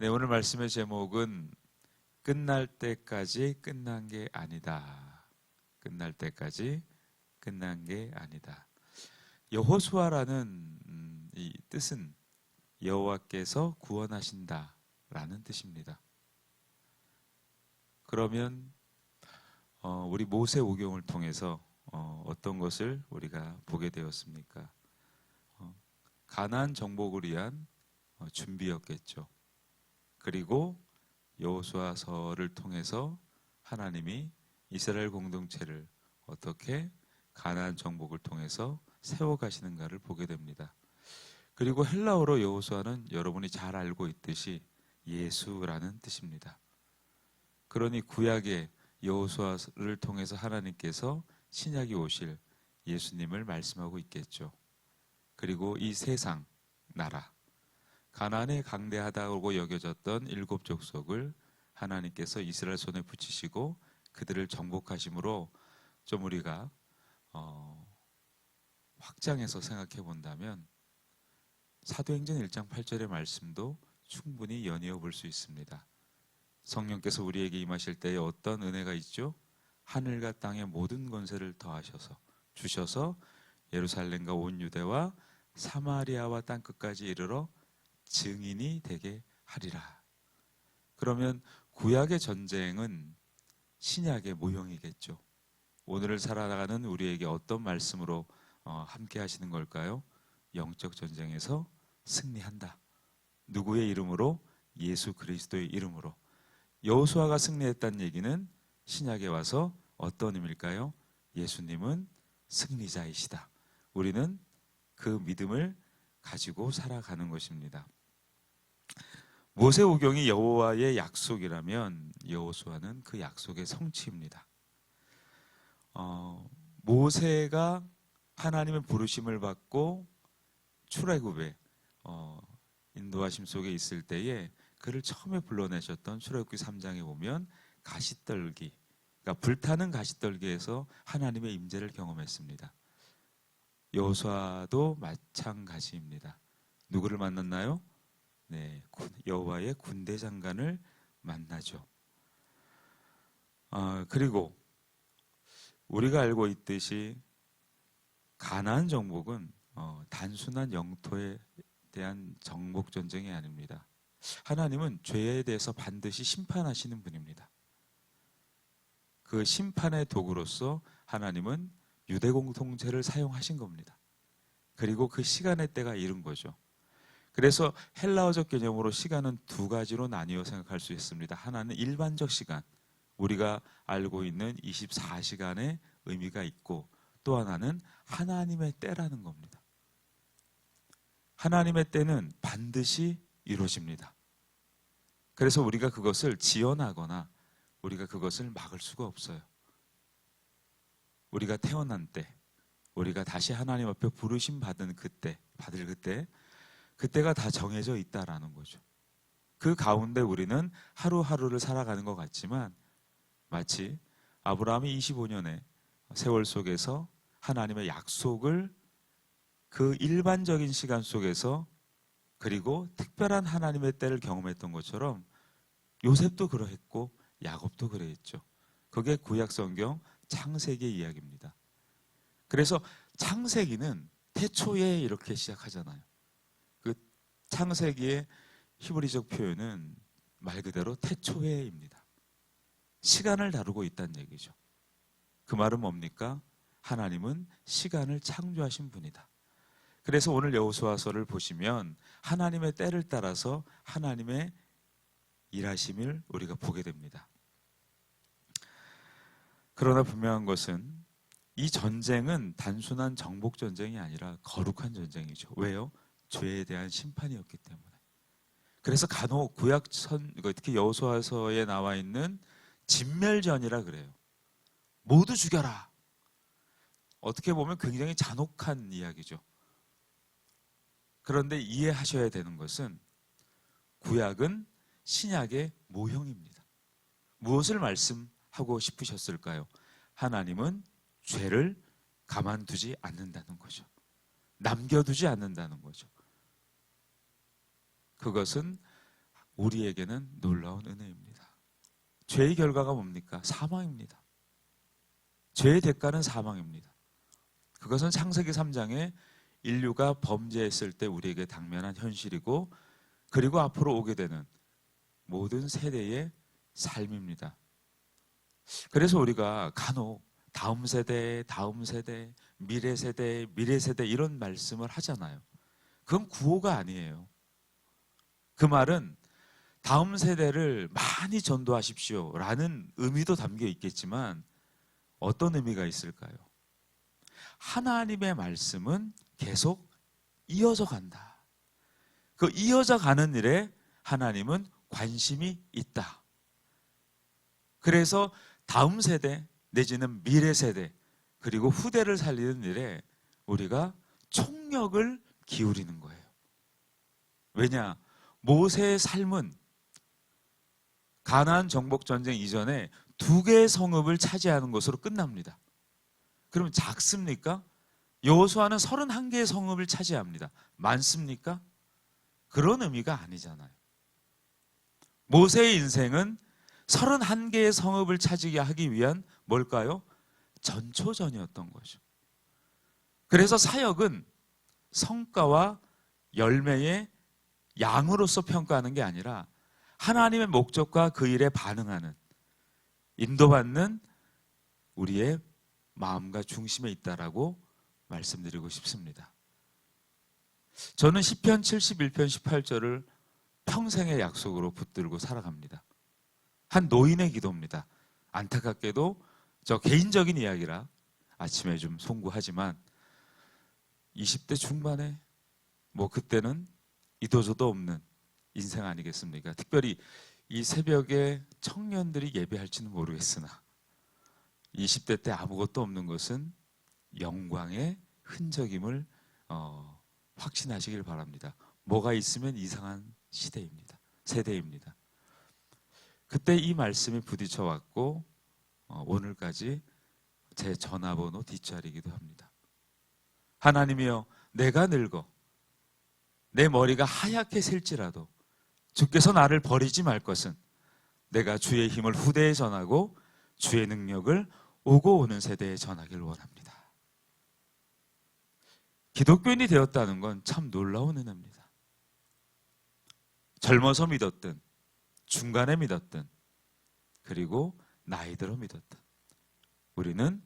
네, 오늘 말씀의 제목은 끝날 때까지 끝난 게 아니다. 끝날 때까지 끝난 게 아니다. 여호수아라는 이 뜻은 여호와께서 구원하신다라는 뜻입니다. 그러면 우리 모세오경을 통해서 어떤 것을 우리가 보게 되었습니까? 가나안 정복을 위한 준비였겠죠. 그리고 여호수아서를 통해서 하나님이 이스라엘 공동체를 어떻게 가나안 정복을 통해서 세워가시는가를 보게 됩니다. 그리고 헬라어로 여호수아는 여러분이 잘 알고 있듯이 예수라는 뜻입니다. 그러니 구약의 여호수아를 통해서 하나님께서 신약이 오실 예수님을 말씀하고 있겠죠. 그리고 이 세상, 나라, 가나안에 강대하다고 여겨졌던 일곱 족속을 하나님께서 이스라엘 손에 붙이시고 그들을 정복하심으로 좀 우리가 확장해서 생각해 본다면 사도행전 1장 8절의 말씀도 충분히 연이어 볼 수 있습니다. 성령께서 우리에게 임하실 때에 어떤 은혜가 있죠? 하늘과 땅의 모든 권세를 더하셔서 주셔서 예루살렘과 온 유대와 사마리아와 땅끝까지 이르러 증인이 되게 하리라. 그러면 구약의 전쟁은 신약의 모형이겠죠. 오늘을 살아가는 우리에게 어떤 말씀으로 함께 하시는 걸까요? 영적 전쟁에서 승리한다. 누구의 이름으로? 예수 그리스도의 이름으로. 여호수아가 승리했다는 얘기는 신약에 와서 어떤 의미일까요? 예수님은 승리자이시다. 우리는 그 믿음을 가지고 살아가는 것입니다. 모세오경이 여호와의 약속이라면 여호수아는 그 약속의 성취입니다. 모세가 하나님의 부르심을 받고 출애굽에 인도하심 속에 있을 때에 그를 처음에 불러내셨던 출애굽기 3장에 보면 가시떨기, 그러니까 불타는 가시떨기에서 하나님의 임재를 경험했습니다. 여호수아도 마찬가지입니다. 누구를 만났나요? 네, 여호와의 군대 장관을 만나죠. 그리고 우리가 알고 있듯이 가나안 정복은 단순한 영토에 대한 정복 전쟁이 아닙니다. 하나님은 죄에 대해서 반드시 심판하시는 분입니다. 그 심판의 도구로서 하나님은 유대 공동체를 사용하신 겁니다. 그리고 그 시간의 때가 이른 거죠. 그래서 헬라어적 개념으로 시간은 두 가지로 나뉘어 생각할 수 있습니다. 하나는 일반적 시간, 우리가 알고 있는 24시간의 의미가 있고, 또 하나는 하나님의 때라는 겁니다. 하나님의 때는 반드시 이루어집니다. 그래서 우리가 그것을 지연하거나 우리가 그것을 막을 수가 없어요. 우리가 태어난 때, 우리가 다시 하나님 앞에 부르심 받은 그때, 그때가 다 정해져 있다라는 거죠. 그 가운데 우리는 하루하루를 살아가는 것 같지만 마치 아브라함이 25년의 세월 속에서 하나님의 약속을 그 일반적인 시간 속에서 그리고 특별한 하나님의 때를 경험했던 것처럼 요셉도 그러했고 야곱도 그러했죠. 그게 구약 성경 창세기 이야기입니다. 그래서 창세기는 태초에 이렇게 시작하잖아요. 그 창세기의 히브리적 표현은 말 그대로 태초에입니다. 시간을 다루고 있다는 얘기죠. 그 말은 뭡니까? 하나님은 시간을 창조하신 분이다. 그래서 오늘 여호수아서를 보시면 하나님의 때를 따라서 하나님의 일하심을 우리가 보게 됩니다. 그러나 분명한 것은 이 전쟁은 단순한 정복 전쟁이 아니라 거룩한 전쟁이죠. 왜요? 죄에 대한 심판이었기 때문에. 그래서 간혹 특히 여호수아서에 나와 있는 진멸전이라 그래요. 모두 죽여라. 어떻게 보면 굉장히 잔혹한 이야기죠. 그런데 이해하셔야 되는 것은 구약은 신약의 모형입니다. 무엇을 말씀하고 싶으셨을까요? 하나님은 죄를 가만두지 않는다는 거죠. 남겨두지 않는다는 거죠. 그것은 우리에게는 놀라운 은혜입니다. 죄의 결과가 뭡니까? 사망입니다. 죄의 대가는 사망입니다. 그것은 창세기 3장에 인류가 범죄했을 때 우리에게 당면한 현실이고, 그리고 앞으로 오게 되는 모든 세대의 삶입니다. 그래서 우리가 간혹 다음 세대, 다음 세대, 미래 세대, 미래 세대 이런 말씀을 하잖아요. 그건 구호가 아니에요. 그 말은 다음 세대를 많이 전도하십시오 라는 의미도 담겨 있겠지만 어떤 의미가 있을까요? 하나님의 말씀은 계속 이어져 간다. 그 이어져 가는 일에 하나님은 관심이 있다. 그래서 다음 세대 내지는 미래 세대 그리고 후대를 살리는 일에 우리가 총력을 기울이는 거예요. 왜냐? 모세의 삶은 가나안 정복 전쟁 이전에 2개의 성읍을 차지하는 것으로 끝납니다. 그러면 작습니까? 여호수아는 31개의 성읍을 차지합니다. 많습니까? 그런 의미가 아니잖아요. 모세의 인생은 31개의 성읍을 차지하게 하기 위한 뭘까요? 전초전이었던 거죠. 그래서 사역은 성과와 열매의 양으로서 평가하는 게 아니라 하나님의 목적과 그 일에 반응하는, 인도받는 우리의 마음과 중심에 있다라고 말씀드리고 싶습니다. 저는 시편 71편 18절을 평생의 약속으로 붙들고 살아갑니다. 한 노인의 기도입니다. 안타깝게도 저 개인적인 이야기라 아침에 좀 송구하지만 20대 중반에 그때는 이도저도 없는 인생 아니겠습니까? 특별히 이 새벽에 청년들이 예배할지는 모르겠으나 20대 때 아무것도 없는 것은 영광의 흔적임을 확신하시길 바랍니다. 뭐가 있으면 이상한 시대입니다. 세대입니다. 그때 이 말씀이 부딪혀 왔고 오늘까지 제 전화번호 뒷자리이기도 합니다. 하나님이여, 내가 늙어 내 머리가 하얗게 셀지라도 주께서 나를 버리지 말 것은 내가 주의 힘을 후대에 전하고 주의 능력을 오고 오는 세대에 전하길 원합니다. 기독교인이 되었다는 건 참 놀라운 은혜입니다. 젊어서 믿었든 중간에 믿었든 그리고 나이 들어 믿었든 우리는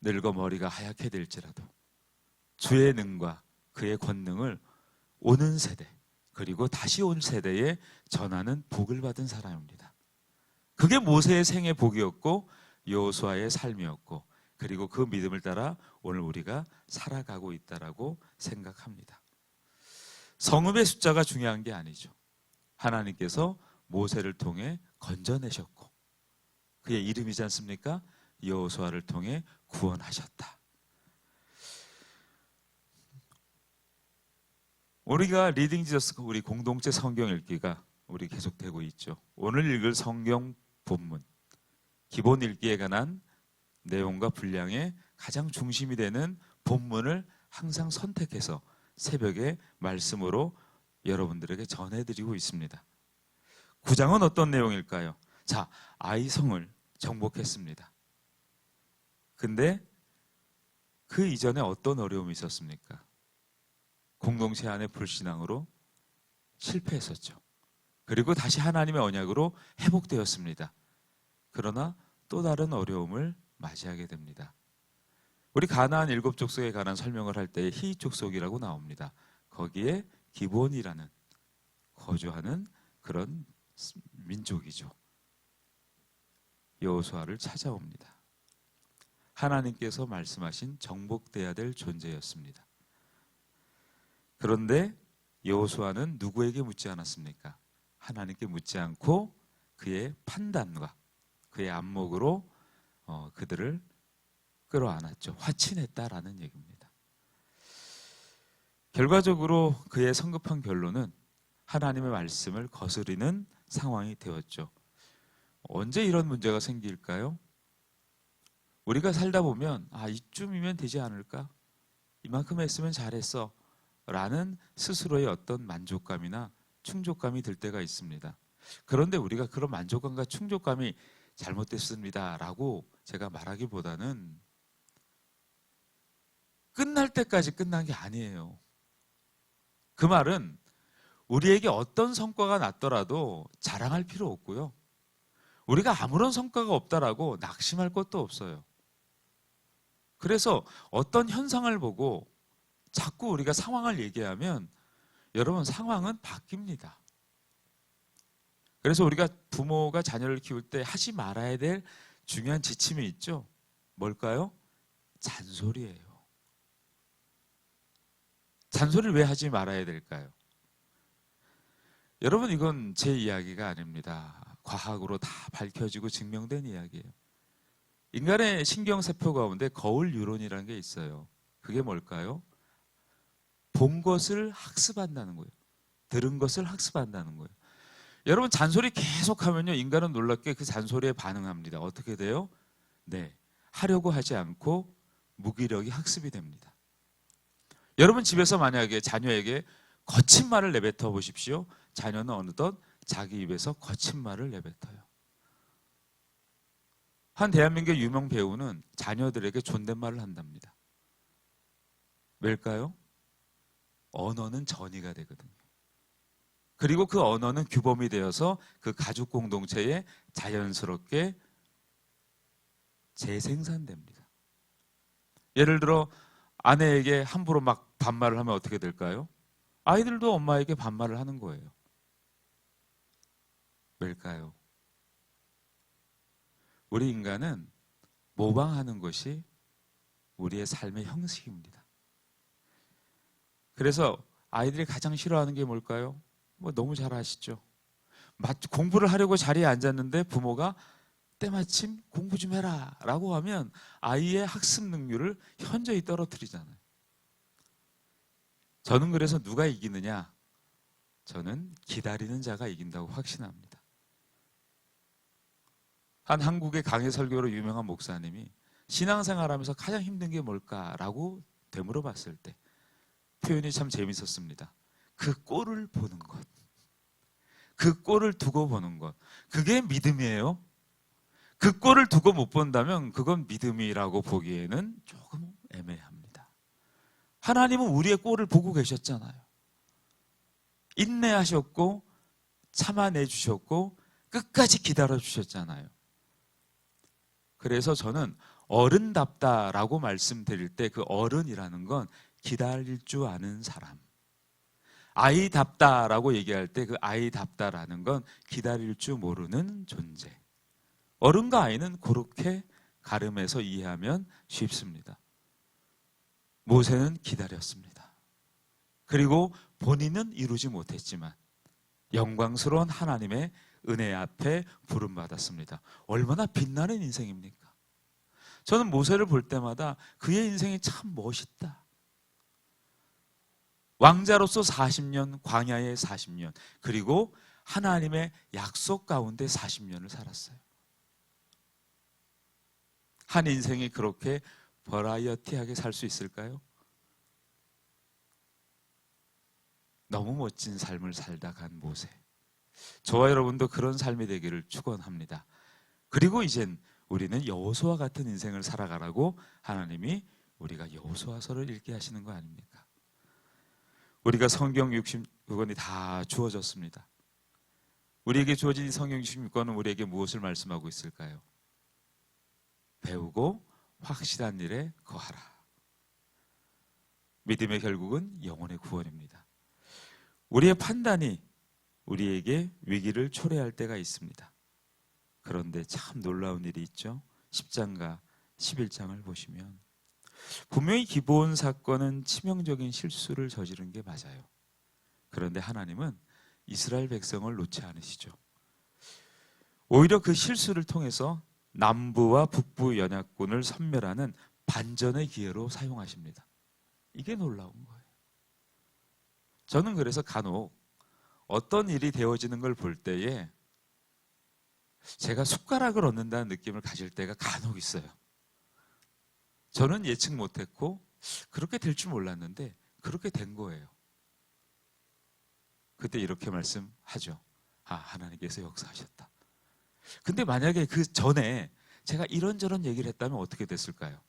늙어 머리가 하얗게 될지라도 주의 능과 그의 권능을 오는 세대 그리고 다시 온 세대에 전하는 복을 받은 사람입니다. 그게 모세의 생의 복이었고 여호수아의 삶이었고 그리고 그 믿음을 따라 오늘 우리가 살아가고 있다라고 생각합니다. 성읍의 숫자가 중요한 게 아니죠. 하나님께서 모세를 통해 건져내셨고 그의 이름이지 않습니까? 여호수아를 통해 구원하셨다. 우리가 리딩 지저스 우리 공동체 성경 읽기가 우리 계속되고 있죠. 오늘 읽을 성경 본문 기본 읽기에 관한 내용과 분량의 가장 중심이 되는 본문을 항상 선택해서 새벽에 말씀으로 여러분들에게 전해드리고 있습니다. 9장은 어떤 내용일까요? 자, 아이성을 정복했습니다. 근데 그 이전에 어떤 어려움이 있었습니까? 공동체 안의 불신앙으로 실패했었죠. 그리고 다시 하나님의 언약으로 회복되었습니다. 그러나 또 다른 어려움을 맞이하게 됩니다. 우리 가나안 7족속에 관한 설명을 할 때 히족속이라고 나옵니다. 거기에 기브온이라는 거주하는 그런 민족이죠. 여호수아를 찾아옵니다. 하나님께서 말씀하신 정복돼야 될 존재였습니다. 그런데 여호수아는 누구에게 묻지 않았습니까? 하나님께 묻지 않고 그의 판단과 그의 안목으로 그들을 끌어안았죠. 화친했다라는 얘기입니다. 결과적으로 그의 성급한 결론은 하나님의 말씀을 거스르는 상황이 되었죠. 언제 이런 문제가 생길까요? 우리가 살다 보면 이쯤이면 되지 않을까? 이만큼 했으면 잘했어 라는 스스로의 어떤 만족감이나 충족감이 들 때가 있습니다. 그런데 우리가 그런 만족감과 충족감이 잘못됐습니다 라고 제가 말하기보다는 끝날 때까지 끝난 게 아니에요. 그 말은 우리에게 어떤 성과가 났더라도 자랑할 필요 없고요. 우리가 아무런 성과가 없다라고 낙심할 것도 없어요. 그래서 어떤 현상을 보고 자꾸 우리가 상황을 얘기하면 여러분 상황은 바뀝니다. 그래서 우리가 부모가 자녀를 키울 때 하지 말아야 될 중요한 지침이 있죠. 뭘까요? 잔소리예요. 잔소리를 왜 하지 말아야 될까요? 여러분 이건 제 이야기가 아닙니다. 과학으로 다 밝혀지고 증명된 이야기예요. 인간의 신경세포 가운데 거울 뉴런이라는 게 있어요. 그게 뭘까요? 본 것을 학습한다는 거예요. 들은 것을 학습한다는 거예요. 여러분 잔소리 계속하면요 인간은 놀랍게 그 잔소리에 반응합니다. 어떻게 돼요? 네, 하려고 하지 않고 무기력이 학습이 됩니다. 여러분 집에서 만약에 자녀에게 거친 말을 내뱉어 보십시오. 자녀는 어느덧 자기 입에서 거친 말을 내뱉어요. 한 대한민국 유명 배우는 자녀들에게 존댓말을 한답니다. 왜일까요? 언어는 전이가 되거든요. 그리고 그 언어는 규범이 되어서 그 가족 공동체에 자연스럽게 재생산됩니다. 예를 들어 아내에게 함부로 막 반말을 하면 어떻게 될까요? 아이들도 엄마에게 반말을 하는 거예요. 왜일까요? 우리 인간은 모방하는 것이 우리의 삶의 형식입니다. 그래서 아이들이 가장 싫어하는 게 뭘까요? 뭐 너무 잘 아시죠? 공부를 하려고 자리에 앉았는데 부모가 때마침 공부 좀 해라 라고 하면 아이의 학습 능률을 현저히 떨어뜨리잖아요. 저는 그래서 누가 이기느냐? 저는 기다리는 자가 이긴다고 확신합니다. 한 한국의 강해 설교로 유명한 목사님이 신앙생활하면서 가장 힘든 게 뭘까라고 되물어봤을 때 표현이 참 재밌었습니다. 그 꼴을 보는 것, 그 꼴을 두고 보는 것, 그게 믿음이에요. 그 꼴을 두고 못 본다면 그건 믿음이라고 보기에는 조금 애매합니다. 하나님은 우리의 꼴을 보고 계셨잖아요. 인내하셨고 참아내 주셨고 끝까지 기다려 주셨잖아요. 그래서 저는 어른답다라고 말씀드릴 때 그 어른이라는 건 기다릴 줄 아는 사람, 아이답다라고 얘기할 때 그 아이답다라는 건 기다릴 줄 모르는 존재. 어른과 아이는 그렇게 가름해서 이해하면 쉽습니다. 모세는 기다렸습니다. 그리고 본인은 이루지 못했지만 영광스러운 하나님의 은혜 앞에 부름받았습니다. 얼마나 빛나는 인생입니까? 저는 모세를 볼 때마다 그의 인생이 참 멋있다. 왕자로서 40년, 광야의 40년, 그리고 하나님의 약속 가운데 40년을 살았어요. 한 인생이 그렇게 버라이어티하게 살 수 있을까요? 너무 멋진 삶을 살다 간 모세. 저와 여러분도 그런 삶이 되기를 축원합니다. 그리고 이젠 우리는 여호수아 같은 인생을 살아가라고 하나님이 우리가 여호수아서를 읽게 하시는 거 아닙니까? 우리가 성경 66권이 다 주어졌습니다. 우리에게 주어진 이 성경 66권은 우리에게 무엇을 말씀하고 있을까요? 배우고 확실한 일에 거하라. 믿음의 결국은 영혼의 구원입니다. 우리의 판단이 우리에게 위기를 초래할 때가 있습니다. 그런데 참 놀라운 일이 있죠. 10장과 11장을 보시면 분명히 기브온 사건은 치명적인 실수를 저지른 게 맞아요. 그런데 하나님은 이스라엘 백성을 놓지 않으시죠. 오히려 그 실수를 통해서 남부와 북부 연합군을 섬멸하는 반전의 기회로 사용하십니다. 이게 놀라운 거예요. 저는 그래서 간혹 어떤 일이 되어지는 걸 볼 때에 제가 숟가락을 얻는다는 느낌을 가질 때가 간혹 있어요. 저는 예측 못했고 그렇게 될 줄 몰랐는데 그렇게 된 거예요. 그때 이렇게 말씀하죠. 아, 하나님께서 역사하셨다. 근데 만약에 그 전에 제가 이런저런 얘기를 했다면 어떻게 됐을까요?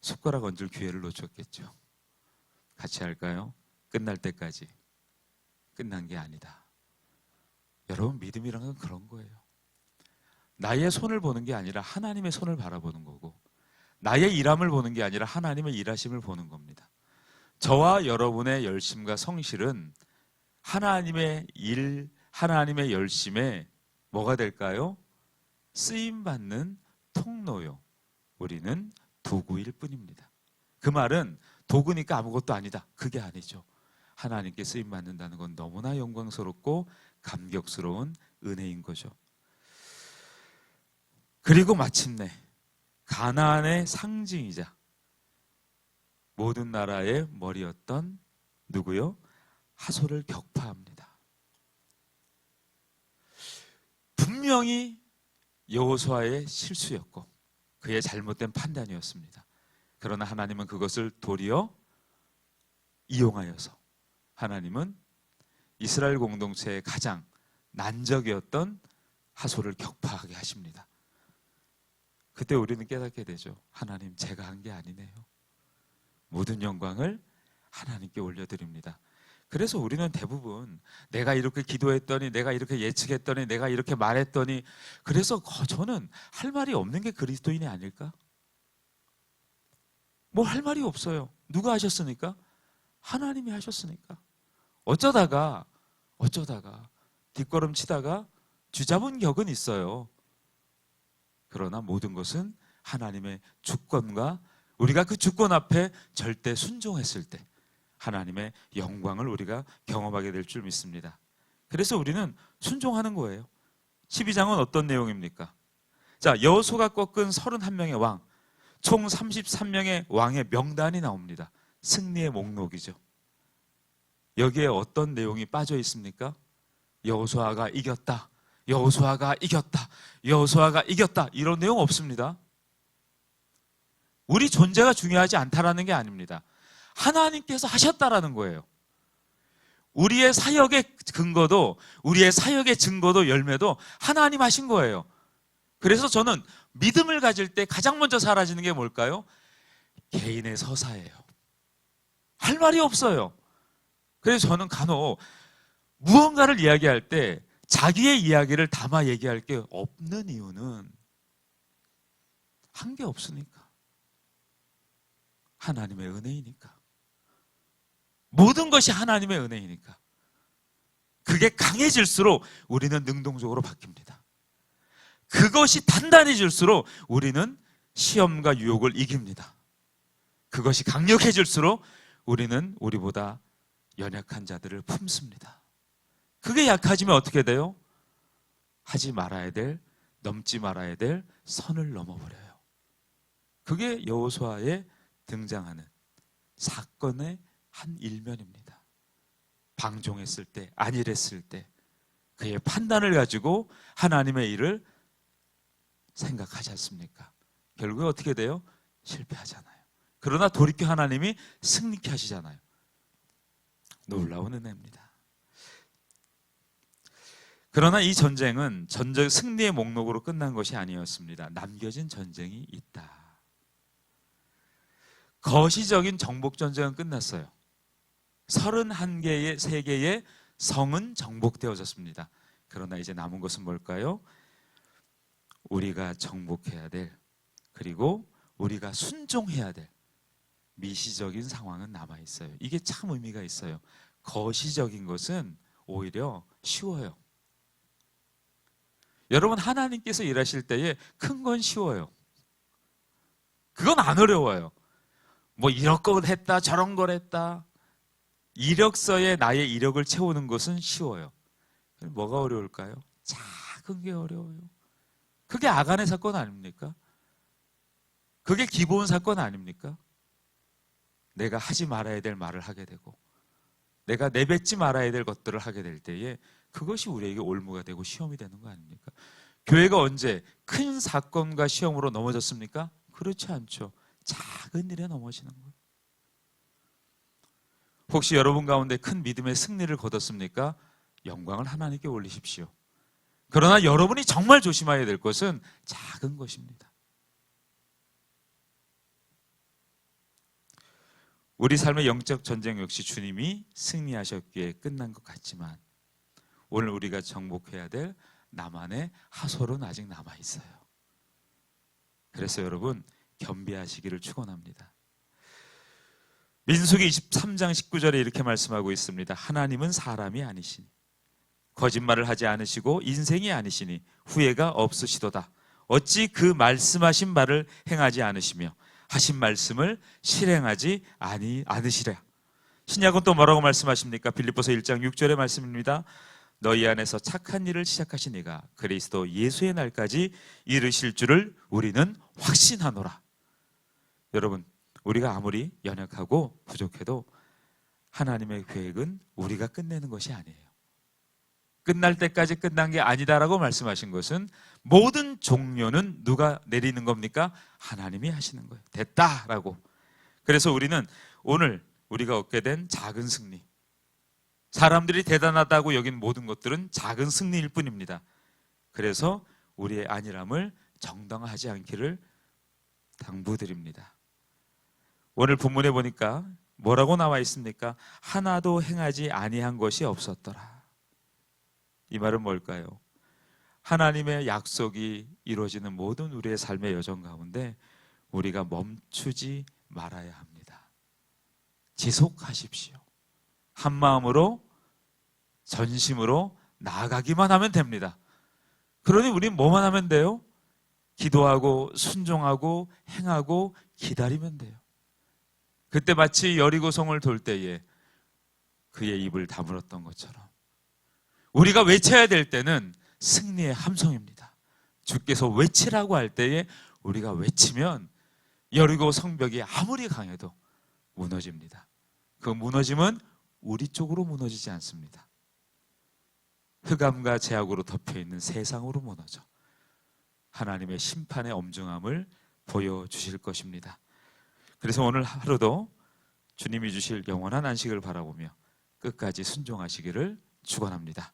숟가락 얹을 기회를 놓쳤겠죠. 같이 할까요? 끝날 때까지. 끝난 게 아니다. 여러분, 믿음이란 건 그런 거예요. 나의 손을 보는 게 아니라 하나님의 손을 바라보는 거고, 나의 일함을 보는 게 아니라 하나님의 일하심을 보는 겁니다. 저와 여러분의 열심과 성실은 하나님의 일, 하나님의 열심에 뭐가 될까요? 쓰임받는 통로요. 우리는 도구일 뿐입니다. 그 말은 도구니까 아무것도 아니다. 그게 아니죠. 하나님께 쓰임받는다는 건 너무나 영광스럽고 감격스러운 은혜인 거죠. 그리고 마침내 가나안의 상징이자 모든 나라의 머리였던 누구요? 하솔을 격파합니다. 분명히 여호수아의 실수였고 그의 잘못된 판단이었습니다. 그러나 하나님은 그것을 도리어 이용하여서 하나님은 이스라엘 공동체의 가장 난적이었던 하솔을 격파하게 하십니다. 그때 우리는 깨닫게 되죠. 하나님, 제가 한 게 아니네요. 모든 영광을 하나님께 올려드립니다. 그래서 우리는 대부분 내가 이렇게 기도했더니, 내가 이렇게 예측했더니, 내가 이렇게 말했더니, 그래서 저는 할 말이 없는 게 그리스도인이 아닐까? 뭐 할 말이 없어요. 누가 하셨으니까? 하나님이 하셨으니까. 어쩌다가 뒷걸음 치다가 쥐잡은 격은 있어요. 그러나 모든 것은 하나님의 주권과 우리가 그 주권 앞에 절대 순종했을 때 하나님의 영광을 우리가 경험하게 될 줄 믿습니다. 그래서 우리는 순종하는 거예요. 12장은 어떤 내용입니까? 자, 여호수아가 꺾은 31명의 왕, 총 33명의 왕의 명단이 나옵니다. 승리의 목록이죠. 여기에 어떤 내용이 빠져 있습니까? 여호수아가 이겼다, 여호수아가 이겼다, 여호수아가 이겼다, 이런 내용 없습니다. 우리 존재가 중요하지 않다라는 게 아닙니다. 하나님께서 하셨다라는 거예요. 우리의 사역의 근거도, 우리의 사역의 증거도, 열매도 하나님 하신 거예요. 그래서 저는 믿음을 가질 때 가장 먼저 사라지는 게 뭘까요? 개인의 서사예요. 할 말이 없어요. 그래서 저는 간혹 무언가를 이야기할 때 자기의 이야기를 담아 얘기할 게 없는 이유는 한 게 없으니까. 하나님의 은혜이니까. 모든 것이 하나님의 은혜이니까. 그게 강해질수록 우리는 능동적으로 바뀝니다. 그것이 단단해질수록 우리는 시험과 유혹을 이깁니다. 그것이 강력해질수록 우리는 우리보다 연약한 자들을 품습니다. 그게 약해지면 어떻게 돼요? 하지 말아야 될, 넘지 말아야 될 선을 넘어버려요. 그게 여호수아에 등장하는 사건의 한 일면입니다. 방종했을 때, 안일했을 때 그의 판단을 가지고 하나님의 일을 생각하지 않습니까? 결국에 어떻게 돼요? 실패하잖아요. 그러나 돌이켜 하나님이 승리케 하시잖아요. 놀라운 은혜입니다. 그러나 이 전쟁은 전쟁 승리의 목록으로 끝난 것이 아니었습니다. 남겨진 전쟁이 있다. 거시적인 정복 전쟁은 끝났어요. 31개의 세계의 성은 정복되어졌습니다. 그러나 이제 남은 것은 뭘까요? 우리가 정복해야 될, 그리고 우리가 순종해야 될 미시적인 상황은 남아 있어요. 이게 참 의미가 있어요. 거시적인 것은 오히려 쉬워요. 여러분, 하나님께서 일하실 때에 큰 건 쉬워요. 그건 안 어려워요. 뭐 이런 걸 했다, 저런 걸 했다. 이력서에 나의 이력을 채우는 것은 쉬워요. 뭐가 어려울까요? 작은 게 어려워요. 그게 아간의 사건 아닙니까? 그게 기본 사건 아닙니까? 내가 하지 말아야 될 말을 하게 되고, 내가 내뱉지 말아야 될 것들을 하게 될 때에 그것이 우리에게 올무가 되고 시험이 되는 거 아닙니까? 교회가 언제 큰 사건과 시험으로 넘어졌습니까? 그렇지 않죠. 작은 일에 넘어지는 거예요. 혹시 여러분 가운데 큰 믿음의 승리를 거뒀습니까? 영광을 하나님께 올리십시오. 그러나 여러분이 정말 조심해야 될 것은 작은 것입니다. 우리 삶의 영적 전쟁 역시 주님이 승리하셨기에 끝난 것 같지만 오늘 우리가 정복해야 될 나만의 하솔은 아직 남아 있어요. 그래서 여러분 겸비하시기를 축원합니다. 민수기 23장 19절에 이렇게 말씀하고 있습니다. 하나님은 사람이 아니시니 거짓말을 하지 않으시고 인생이 아니시니 후회가 없으시도다. 어찌 그 말씀하신 바를 행하지 않으시며 하신 말씀을 실행하지 않으시랴. 신약은 또 뭐라고 말씀하십니까? 빌립보서 1장 6절의 말씀입니다. 너희 안에서 착한 일을 시작하신 이가 그리스도 예수의 날까지 이르실 줄을 우리는 확신하노라. 여러분, 우리가 아무리 연약하고 부족해도 하나님의 계획은 우리가 끝내는 것이 아니에요. 끝날 때까지 끝난 게 아니다라고 말씀하신 것은 모든 종료는 누가 내리는 겁니까? 하나님이 하시는 거예요. 됐다라고. 그래서 우리는 오늘 우리가 얻게 된 작은 승리, 사람들이 대단하다고 여긴 모든 것들은 작은 승리일 뿐입니다. 그래서 우리의 안일함을 정당화하지 않기를 당부드립니다. 오늘 본문에 보니까 뭐라고 나와 있습니까? 하나도 행하지 아니한 것이 없었더라. 이 말은 뭘까요? 하나님의 약속이 이루어지는 모든 우리의 삶의 여정 가운데 우리가 멈추지 말아야 합니다. 지속하십시오. 한 마음으로 전심으로 나아가기만 하면 됩니다. 그러니 우리는 뭐만 하면 돼요? 기도하고 순종하고 행하고 기다리면 돼요. 그때 마치 여리고성을 돌 때에 그의 입을 다물었던 것처럼 우리가 외쳐야 될 때는 승리의 함성입니다. 주께서 외치라고 할 때에 우리가 외치면 여리고 성벽이 아무리 강해도 무너집니다. 그 무너짐은 우리 쪽으로 무너지지 않습니다. 흑암과 제약으로 덮여있는 세상으로 무너져 하나님의 심판의 엄중함을 보여주실 것입니다. 그래서 오늘 하루도 주님이 주실 영원한 안식을 바라보며 끝까지 순종하시기를 축원합니다.